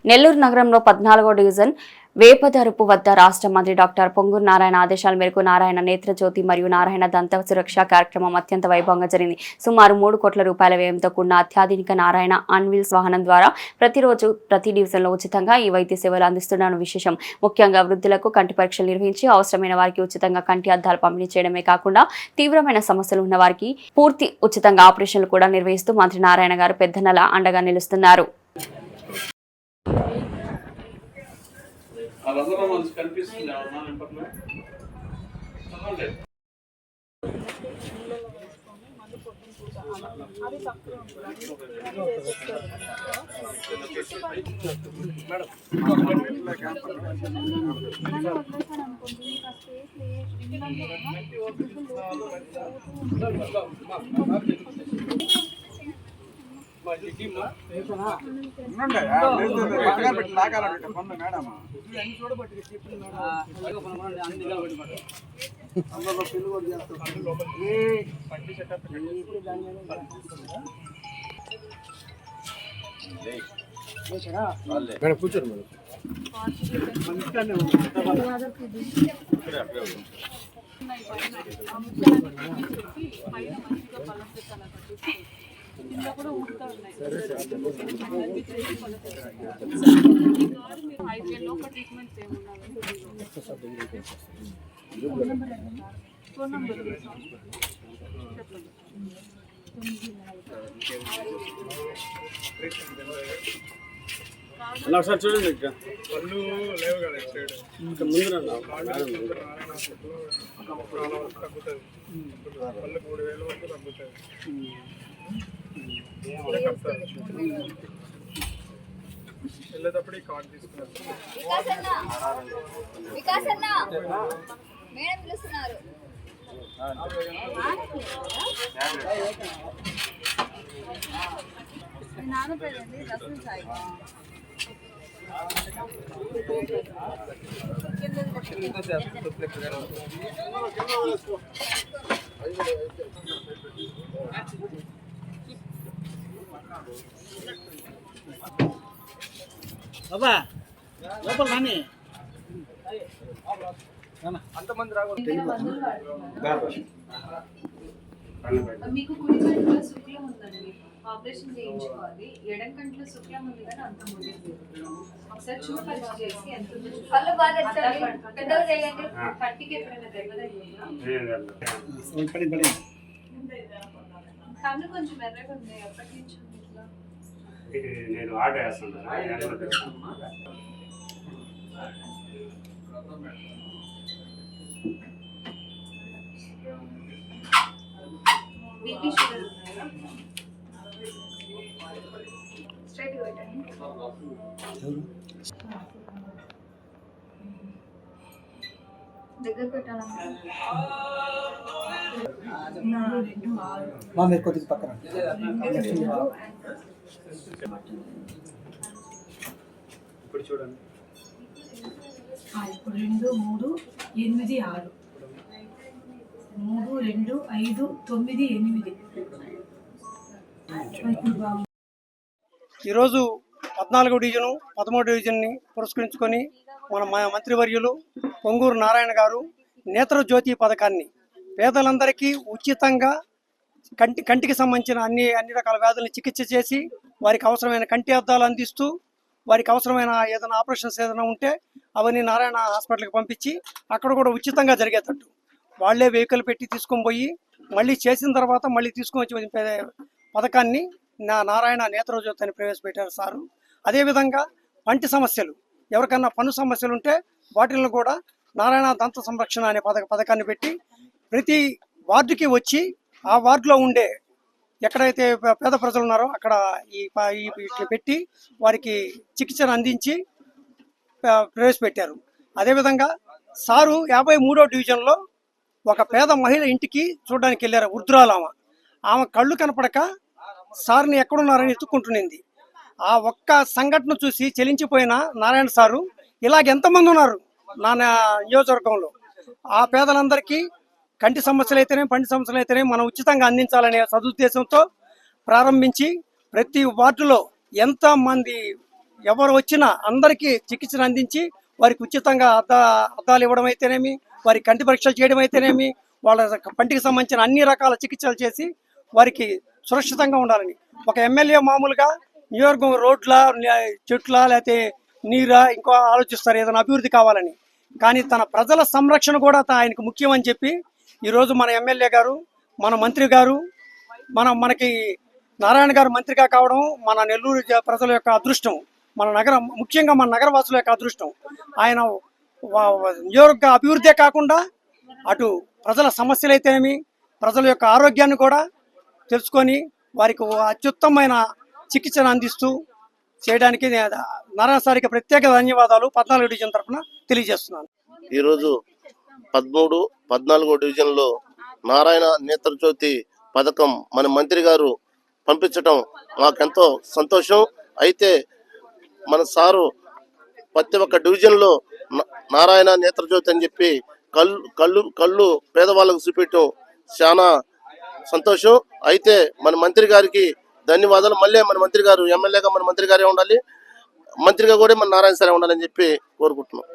నెల్లూరు నగరంలో 14వ డివిజన్ వేపదరుపు వద్ద రాష్ట్ర మంత్రి డాక్టర్ పొంగూరు నారాయణ ఆదేశాల మేరకు నారాయణ నేత్రజ్యోతి మరియు నారాయణ దంత సురక్ష కార్యక్రమం అత్యంత వైభవంగా జరిగింది. సుమారు 3 కోట్ల రూపాయల వ్యయంతో కూడిన అత్యాధునిక నారాయణ ఆన్వీల్స్ వాహనం ద్వారా ప్రతిరోజు ప్రతి డివిజన్లో ఉచితంగా ఈ వైద్య సేవలు అందిస్తున్న విశేషం. ముఖ్యంగా వృద్ధులకు కంటి పరీక్షలు నిర్వహించి అవసరమైన వారికి ఉచితంగా కంటి అద్దాలు పంపిణీ చేయడమే కాకుండా తీవ్రమైన సమస్యలు ఉన్న వారికి పూర్తి ఉచితంగా ఆపరేషన్లు కూడా నిర్వహిస్తూ మంత్రి నారాయణ గారు పెద్దనల అండగా నిలుస్తున్నారు. వాళ్ళందరూ మనకు కనిపిస్తుంది నెంబర్లో కూర్చోరు అలా ఒకసారి చూడండి. పళ్ళు లేవు కదా సైడ్ ఇంకా ముందు తగ్గుతుంది. పళ్ళు 3,000 వరకు తగ్గుతాయి. వెళ్ళేటప్పుడు ఈ కార్డు తీసుకున్నారు. నాన్న పేరండి రసూల్ సాయి. బాబా లోపల రాని అంతమంది రాకూడదు. మీకు కుడి కంట్లో శుక్లం ఉందండి, ఆపరేషన్ చేయించుకోవాలి. ఎడం కంట్లో శుక్లం ఉంది కానీ అంత ముందు ఒకసారి చూపు పరీక్ష చేసి ఎంత కంటికి ఎప్పుడైనా దెబ్బ కన్ను కొంచెం ఎర్రగా ఉంది. ఎప్పటి నుంచి నేను ఆర్డర్ వేస్తాను. బీపీ షుగర్ ఉన్నాయా? స్ట్రైట్ పెట్టండి. దగ్గర పెట్టాలమ్మా. మీరు కొద్దిగా పక్కన ఇప్పుడు చూడండి. ఇప్పుడు 2, 3, 8, 6 3, 2, 5, 9, 8. ఈరోజు 14వ డివిజను 13వ డివిజన్ని పురస్కరించుకొని మన మంత్రివర్యులు పొంగూరు నారాయణ గారు నేత్రజ్యోతి పథకాన్ని పేదలందరికీ ఉచితంగా కంటికి సంబంధించిన అన్ని రకాల వ్యాధులను చికిత్స చేసి వారికి అవసరమైన కంటి అద్దాలు అందిస్తూ వారికి అవసరమైన ఏదైనా ఆపరేషన్స్ ఏదైనా ఉంటే అవన్నీ నారాయణ హాస్పిటల్కి పంపించి అక్కడ కూడా ఉచితంగా జరిగేటట్టు వాళ్లే వెహికల్ పెట్టి తీసుకొని పోయి మళ్ళీ చేసిన తర్వాత మళ్ళీ తీసుకొని వచ్చి పథకాన్ని నారాయణ నేత్రజ్యోతి అని ప్రవేశపెట్టారు సారు. అదేవిధంగా పంటి సమస్యలు ఎవరికన్నా పన్ను సమస్యలు ఉంటే వాటిని కూడా నారాయణ దంత సంరక్షణ అనే పథకాన్ని పెట్టి ప్రతి వార్డుకి వచ్చి ఆ వార్డులో ఉండే ఎక్కడైతే పేద ప్రజలు ఉన్నారో అక్కడ ఈ పెట్టి వారికి చికిత్సను అందించి ప్రవేశపెట్టారు. అదేవిధంగా సారు 53వ డివిజన్లో ఒక పేద మహిళ ఇంటికి చూడడానికి వెళ్ళారు. వృద్ధురాలామ. ఆమె కళ్ళు కనపడక సార్ని ఎక్కడున్నారని ఎత్తుక్కుంటునింది. ఆ ఒక్క సంఘటన చూసి చెలించిపోయిన నారాయణ సారు ఇలాగెంతమంది ఉన్నారు నా నియోజకవర్గంలో. ఆ పేదలందరికీ కంటి సమస్యలు అయితేనే పంటి సమస్యలు అయితేనే మనం ఉచితంగా అందించాలనే సదుద్దేశంతో ప్రారంభించి ప్రతి వార్డులో ఎంతమంది ఎవరు వచ్చినా అందరికీ చికిత్సను అందించి వారికి ఉచితంగా అద్దాలు ఇవ్వడం అయితేనేమి, వారి కంటి పరీక్షలు చేయడం అయితేనేమి, వాళ్ళ పంటికి సంబంధించిన అన్ని రకాల చికిత్సలు చేసి వారికి సురక్షితంగా ఉండాలని. ఒక ఎమ్మెల్యే మామూలుగా నియోజకవర్గం రోడ్ల, చెట్ల, లేకపోతే నీరా ఇంకో ఆలోచిస్తారు ఏదైనా అభివృద్ధి కావాలని. కానీ తన ప్రజల సంరక్షణ కూడా ఆయనకు ముఖ్యం అని చెప్పి ఈరోజు మన ఎమ్మెల్యే గారు, మన మంత్రి గారు, మనకి నారాయణ గారు మంత్రిగా కావడం మన నెల్లూరు ప్రజల యొక్క అదృష్టం, ముఖ్యంగా మన నగరవాసుల యొక్క అదృష్టం. ఆయన నియోజక అభివృద్ధే కాకుండా అటు ప్రజల సమస్యలైతేనేమి, ప్రజల యొక్క ఆరోగ్యాన్ని కూడా తెలుసుకొని వారికి అత్యుత్తమైన చికిత్సను అందిస్తూ చేయడానికి నారాయణ సారికి ప్రత్యేక ధన్యవాదాలు 14 డివిజన్ తరఫున తెలియజేస్తున్నాను. ఈరోజు 13, 14 డివిజన్లో నారాయణ నేత్రజ్యోతి పథకం మన మంత్రి గారు పంపించటం మాకెంతో సంతోషం. అయితే మన సారు ప్రతి ఒక్క డివిజన్లో నారాయణ నేత్రజ్యోతి అని చెప్పి కళ్ళు పేదవాళ్ళకు చూపించడం చాలా సంతోషం. అయితే మన మంత్రి గారికి ధన్యవాదాలు. మళ్ళీ మన మంత్రి గారు ఎమ్మెల్యేగా మన మంత్రి గారే ఉండాలి, మంత్రిగా కూడా మన నారాయణ సారే ఉండాలని చెప్పి కోరుకుంటున్నాం.